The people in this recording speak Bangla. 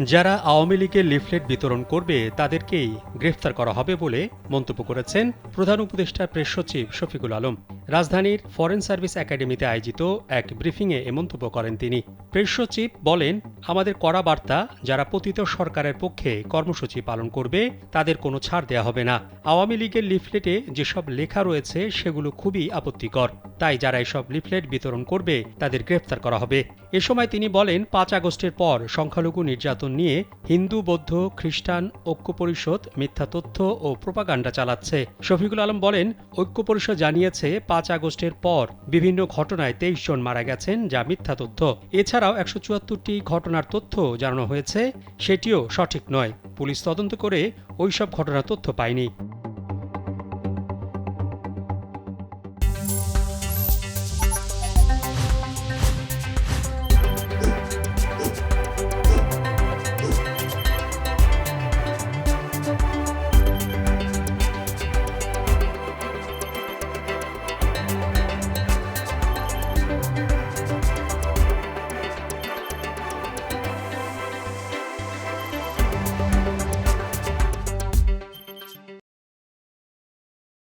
যারা আওয়ামী লীগের লিফলেট বিতরণ করবে তাদেরকেই গ্রেফতার করা হবে বলে মন্তব্য করেছেন প্রধান উপদেষ্টা প্রেস সচিব শফিকুল আলম। রাজধানীর ফরেন সার্ভিস একাডেমিতে আয়োজিত এক ব্রিফিংয়ে এ মন্তব্য করেন তিনি। প্রেস সচিব বলেন, আমাদের কড়া বার্তা, যারা পতিত সরকারের পক্ষে কর্মসূচি পালন করবে তাদের কোনো ছাড় দেয়া হবে না। আওয়ামী লীগের লিফলেটে যেসব লেখা রয়েছে সেগুলো খুবই আপত্তিকর, তাই যারা এসব লিফলেট বিতরণ করবে তাদের গ্রেফতার করা হবে। এ সময় তিনি বলেন, ৫ আগস্টের পর সংখ্যালঘু নির্যাতন নিয়ে হিন্দু, বৌদ্ধ, খ্রিস্টান ঐক্য পরিষদ মিথ্যা তথ্য ও প্রোপাগান্ডা চালাচ্ছে। শফিকুল আলম বলেন, ঐক্য পরিষদ জানিয়েছে ৫ আগস্টের পর বিভিন্ন ঘটনায় ২৩ জন মারা গেছেন, যা মিথ্যা তথ্য। এছাড়াও ১৭৪টি ঘটনার তথ্য জানানো হয়েছে, সেটিও সঠিক নয়। পুলিশ তদন্ত করে ওইসব ঘটনার তথ্য পায়নি।